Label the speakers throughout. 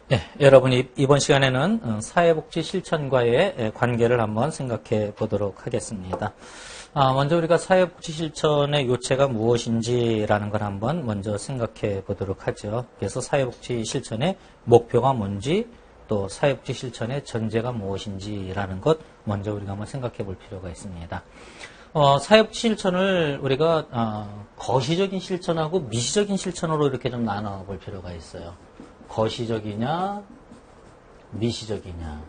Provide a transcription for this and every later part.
Speaker 1: 네, 여러분 이번 시간에는 사회복지 실천과의 관계를 한번 생각해 보도록 하겠습니다. 먼저 우리가 사회복지 실천의 요체가 무엇인지라는 걸 한번 먼저 생각해 보도록 하죠. 그래서 사회복지 실천의 목표가 뭔지 또 사회복지 실천의 전제가 무엇인지라는 것 먼저 우리가 한번 생각해 볼 필요가 있습니다. 사회복지 실천을 우리가 거시적인 실천하고 미시적인 실천으로 이렇게 좀 나눠 볼 필요가 있어요. 거시적이냐, 미시적이냐.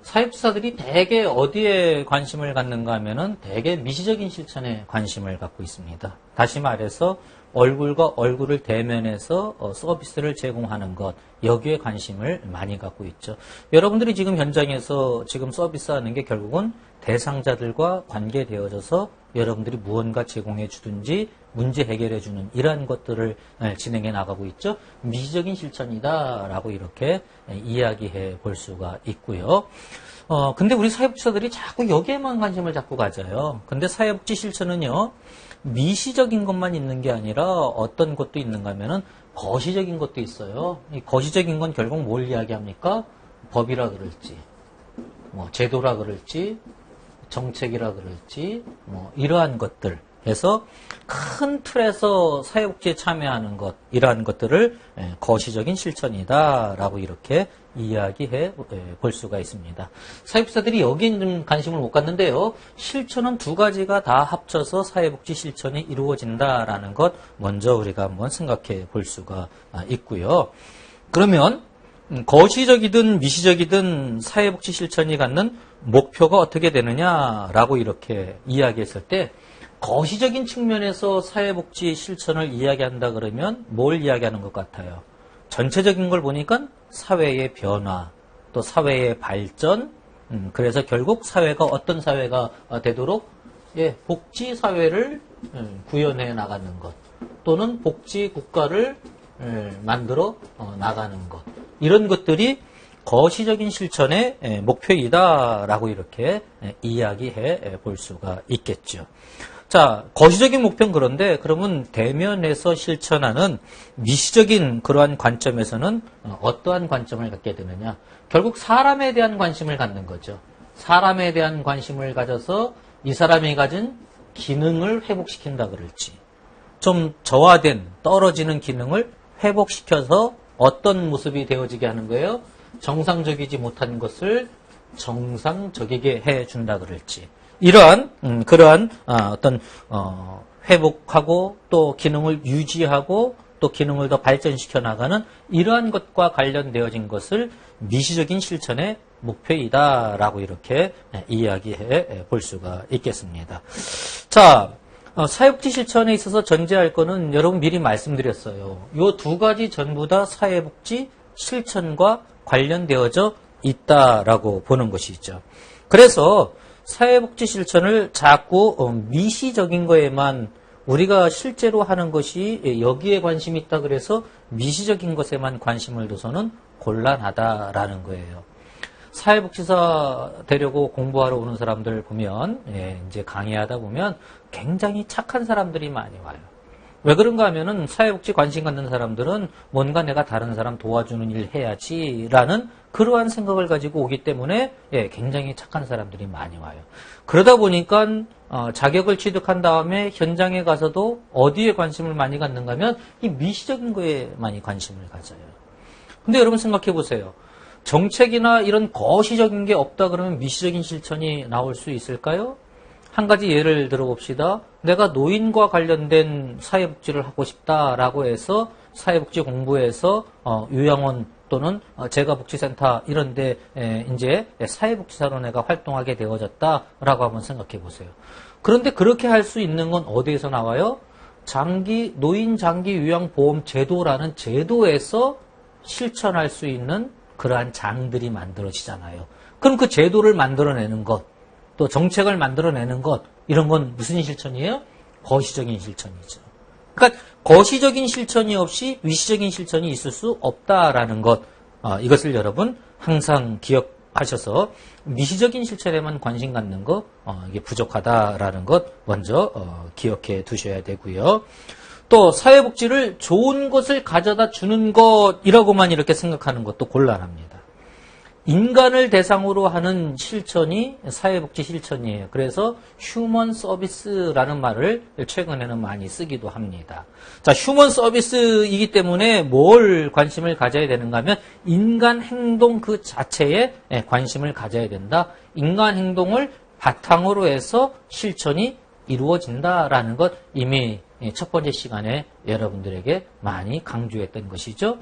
Speaker 1: 사회복지사들이 대개 어디에 관심을 갖는가 하면은 대개 미시적인 실천에 관심을 갖고 있습니다. 다시 말해서 얼굴과 얼굴을 대면해서 서비스를 제공하는 것, 여기에 관심을 많이 갖고 있죠. 여러분들이 지금 현장에서 지금 서비스하는 게 결국은 대상자들과 관계되어져서 여러분들이 무언가 제공해 주든지 문제 해결해 주는 이러한 것들을 진행해 나가고 있죠. 미시적인 실천이다라고 이렇게 이야기해 볼 수가 있고요. 근데 우리 사회복지사들이 자꾸 여기에만 관심을 잡고 가져요. 근데 사회복지 실천은요, 미시적인 것만 있는 게 아니라 어떤 것도 있는가 하면은 거시적인 것도 있어요. 이 거시적인 건 결국 뭘 이야기합니까? 법이라 그럴지, 제도라 그럴지, 정책이라 그럴지, 이러한 것들 해서 큰 틀에서 사회복지에 참여하는 것, 이러한 것들을 거시적인 실천이다라고 이렇게 이야기해 볼 수가 있습니다. 사회복지사들이 여기에 좀 관심을 못 갖는데요. 실천은 두 가지가 다 합쳐서 사회복지 실천이 이루어진다라는 것 먼저 우리가 한번 생각해 볼 수가 있고요. 그러면 거시적이든 미시적이든 사회복지 실천이 갖는 목표가 어떻게 되느냐라고 이렇게 이야기했을 때 거시적인 측면에서 사회복지 실천을 이야기한다 그러면 뭘 이야기하는 것 같아요? 전체적인 걸 보니까 사회의 변화, 또 사회의 발전, 그래서 결국 사회가 어떤 사회가 되도록 복지 사회를 구현해 나가는 것, 또는 복지 국가를 만들어 나가는 것, 이런 것들이 거시적인 실천의 목표이다라고 이렇게 이야기해 볼 수가 있겠죠. 자, 거시적인 목표는 그런데 그러면 대면에서 실천하는 미시적인 그러한 관점에서는 어떠한 관점을 갖게 되느냐? 결국 사람에 대한 관심을 갖는 거죠. 사람에 대한 관심을 가져서 이 사람이 가진 기능을 회복시킨다 그럴지, 좀 저하된 떨어지는 기능을 회복시켜서 어떤 모습이 되어지게 하는 거예요? 정상적이지 못한 것을 정상적이게 해준다 그럴지, 이러한 그러한 어떤 회복하고 또 기능을 유지하고 또 기능을 더 발전시켜 나가는 이러한 것과 관련되어진 것을 미시적인 실천의 목표이다라고 이렇게 이야기해 볼 수가 있겠습니다. 자, 사회복지 실천에 있어서 전제할 거는 여러분 미리 말씀드렸어요. 이 두 가지 전부 다 사회복지 실천과 관련되어져 있다라고 보는 것이죠. 그래서 사회복지 실천을 자꾸 미시적인 거에만 우리가 실제로 하는 것이 여기에 관심이 있다 그래서 미시적인 것에만 관심을 둬서는 곤란하다라는 거예요. 사회복지사 되려고 공부하러 오는 사람들 보면 이제 강의하다 보면 굉장히 착한 사람들이 많이 와요. 왜 그런가 하면은 사회복지 관심 갖는 사람들은 뭔가 내가 다른 사람 도와주는 일 해야지라는 그러한 생각을 가지고 오기 때문에 굉장히 착한 사람들이 많이 와요. 그러다 보니까 자격을 취득한 다음에 현장에 가서도 어디에 관심을 많이 갖는가 하면 이 미시적인 거에 많이 관심을 가져요. 근데 여러분 생각해 보세요. 정책이나 이런 거시적인 게 없다 그러면 미시적인 실천이 나올 수 있을까요? 한 가지 예를 들어봅시다. 내가 노인과 관련된 사회복지를 하고 싶다라고 해서 사회복지 공부에서 요양원 또는 재가복지센터 이런 데 이제 사회복지사로 내가 활동하게 되어졌다라고 한번 생각해 보세요. 그런데 그렇게 할 수 있는 건 어디에서 나와요? 노인 장기 요양보험 제도라는 제도에서 실천할 수 있는 그러한 장들이 만들어지잖아요. 그럼 그 제도를 만들어내는 것, 또 정책을 만들어내는 것, 이런 건 무슨 실천이에요? 거시적인 실천이죠. 그러니까 거시적인 실천이 없이 미시적인 실천이 있을 수 없다라는 것, 이것을 여러분 항상 기억하셔서 미시적인 실천에만 관심 갖는 거 이게 부족하다라는 것 먼저 기억해 두셔야 되고요. 또 사회복지를 좋은 것을 가져다 주는 것이라고만 이렇게 생각하는 것도 곤란합니다. 인간을 대상으로 하는 실천이 사회복지 실천이에요. 그래서 휴먼 서비스라는 말을 최근에는 많이 쓰기도 합니다. 자, 휴먼 서비스이기 때문에 뭘 관심을 가져야 되는가 하면 인간 행동 그 자체에 관심을 가져야 된다. 인간 행동을 바탕으로 해서 실천이 이루어진다라는 것 이미 첫 번째 시간에 여러분들에게 많이 강조했던 것이죠.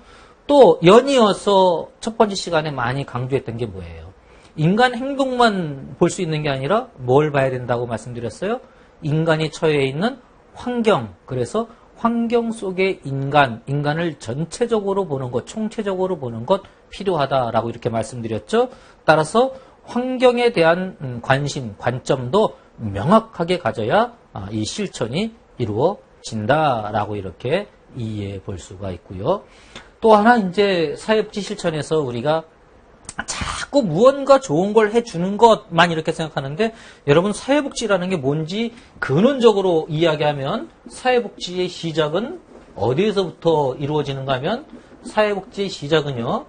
Speaker 1: 또 연이어서 첫 번째 시간에 많이 강조했던 게 뭐예요? 인간 행동만 볼 수 있는 게 아니라 뭘 봐야 된다고 말씀드렸어요? 인간이 처해 있는 환경, 그래서 환경 속의 인간을 전체적으로 보는 것, 총체적으로 보는 것 필요하다라고 이렇게 말씀드렸죠. 따라서 환경에 대한 관심, 관점도 명확하게 가져야 이 실천이 이루어진다라고 이렇게 이해해 볼 수가 있고요. 또 하나 이제 사회복지 실천에서 우리가 자꾸 무언가 좋은 걸 해주는 것만 이렇게 생각하는데 여러분 사회복지라는 게 뭔지 근원적으로 이야기하면 사회복지의 시작은 어디에서부터 이루어지는가 하면 사회복지의 시작은요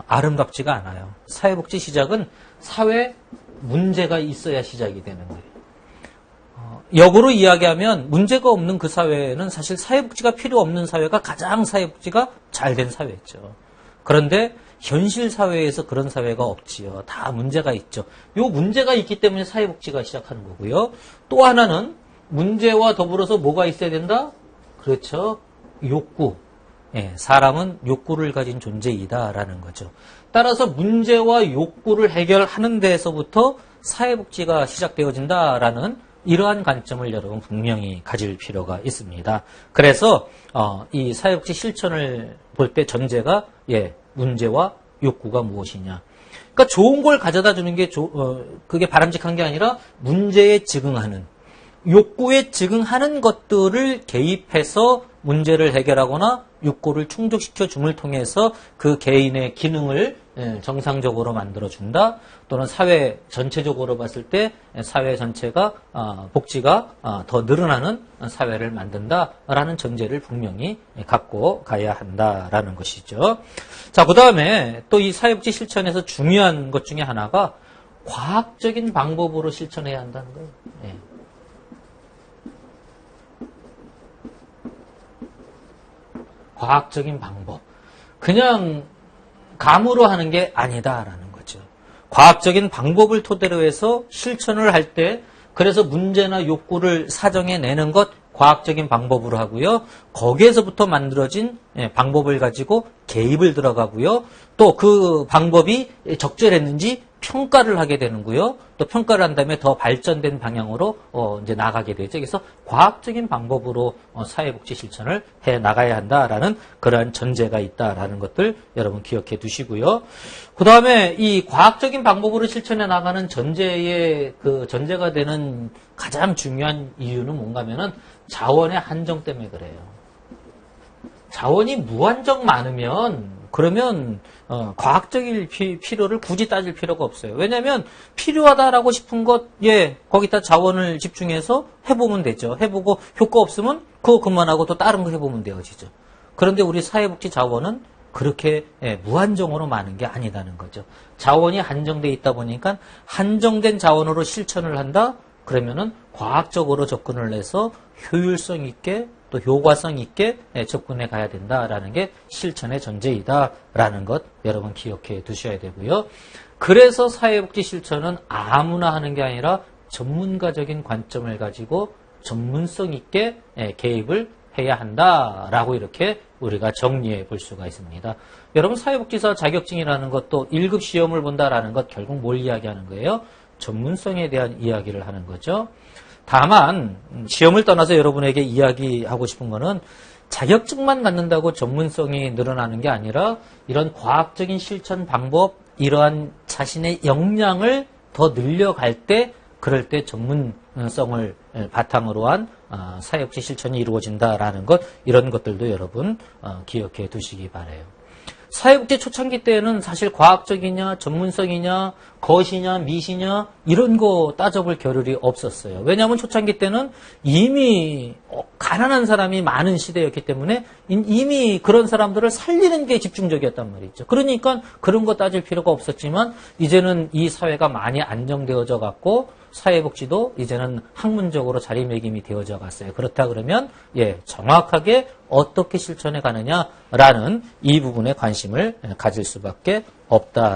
Speaker 1: 아름답지가 않아요. 사회복지 시작은 사회 문제가 있어야 시작이 되는 거예요. 역으로 이야기하면 문제가 없는 그 사회는 사실 사회복지가 필요 없는 사회가 가장 사회복지가 잘 된 사회죠. 그런데 현실 사회에서 그런 사회가 없지요. 다 문제가 있죠. 요 문제가 있기 때문에 사회복지가 시작하는 거고요. 또 하나는 문제와 더불어서 뭐가 있어야 된다? 그렇죠. 욕구. 사람은 욕구를 가진 존재이다라는 거죠. 따라서 문제와 욕구를 해결하는 데에서부터 사회복지가 시작되어진다라는 이러한 관점을 여러분 분명히 가질 필요가 있습니다. 그래서 이 사회복지 실천을 볼 때 전제가 문제와 욕구가 무엇이냐. 그러니까 좋은 걸 가져다 주는 게 그게 바람직한 게 아니라 문제에 즉응하는 욕구에 즉응하는 것들을 개입해서 문제를 해결하거나 욕구를 충족시켜 줌을 통해서 그 개인의 기능을 정상적으로 만들어준다. 또는 사회 전체적으로 봤을 때 사회 전체가 복지가 더 늘어나는 사회를 만든다라는 전제를 분명히 갖고 가야 한다라는 것이죠. 자, 그 다음에 또 이 사회복지 실천에서 중요한 것 중에 하나가 과학적인 방법으로 실천해야 한다는 거예요. 과학적인 방법. 그냥 감으로 하는 게 아니다라는 거죠. 과학적인 방법을 토대로 해서 실천을 할 때 그래서 문제나 욕구를 사정해내는 것 과학적인 방법으로 하고요. 거기에서부터 만들어진 방법을 가지고 개입을 들어가고요. 또 그 방법이 적절했는지 평가를 하게 되는고요. 또 평가를 한 다음에 더 발전된 방향으로 이제 나가게 되죠. 그래서 과학적인 방법으로 사회복지 실천을 해 나가야 한다라는 그러한 전제가 있다라는 것들 여러분 기억해 두시고요. 그 다음에 이 과학적인 방법으로 실천해 나가는 전제의 그 전제가 되는 가장 중요한 이유는 뭔가면은 자원의 한정 때문에 그래요. 자원이 무한정 많으면 그러면 과학적인 필요를 굳이 따질 필요가 없어요. 왜냐하면 필요하다라고 싶은 것, 거기다 자원을 집중해서 해보면 되죠. 해보고 효과 없으면 그거 그만하고 또 다른 거 해보면 되어지죠. 그런데 우리 사회복지 자원은 그렇게 무한정으로 많은 게 아니다는 거죠. 자원이 한정돼 있다 보니까 한정된 자원으로 실천을 한다? 그러면은 과학적으로 접근을 해서 효율성 있게 또 효과성 있게 접근해 가야 된다라는 게 실천의 전제이다라는 것 여러분 기억해 두셔야 되고요. 그래서 사회복지 실천은 아무나 하는 게 아니라 전문가적인 관점을 가지고 전문성 있게 개입을 해야 한다라고 이렇게 우리가 정리해 볼 수가 있습니다. 여러분 사회복지사 자격증이라는 것도 1급 시험을 본다라는 것 결국 뭘 이야기하는 거예요? 전문성에 대한 이야기를 하는 거죠. 다만 시험을 떠나서 여러분에게 이야기하고 싶은 거는 자격증만 갖는다고 전문성이 늘어나는 게 아니라 이런 과학적인 실천 방법, 이러한 자신의 역량을 더 늘려갈 때 그럴 때 전문성을 바탕으로 한 사회복지 실천이 이루어진다라는 것, 이런 것들도 여러분 기억해 두시기 바라요. 사회복지 초창기 때는 사실 과학적이냐, 전문성이냐, 것이냐, 미시냐 이런 거 따져볼 겨를이 없었어요. 왜냐하면 초창기 때는 이미 가난한 사람이 많은 시대였기 때문에 이미 그런 사람들을 살리는 게 집중적이었단 말이죠. 그러니까 그런 거 따질 필요가 없었지만 이제는 이 사회가 많이 안정되어져 갖고 사회복지도 이제는 학문적으로 자리매김이 되어져 갔어요. 그렇다 그러면 정확하게 어떻게 실천해 가느냐라는 이 부분에 관심을 가질 수밖에 없다.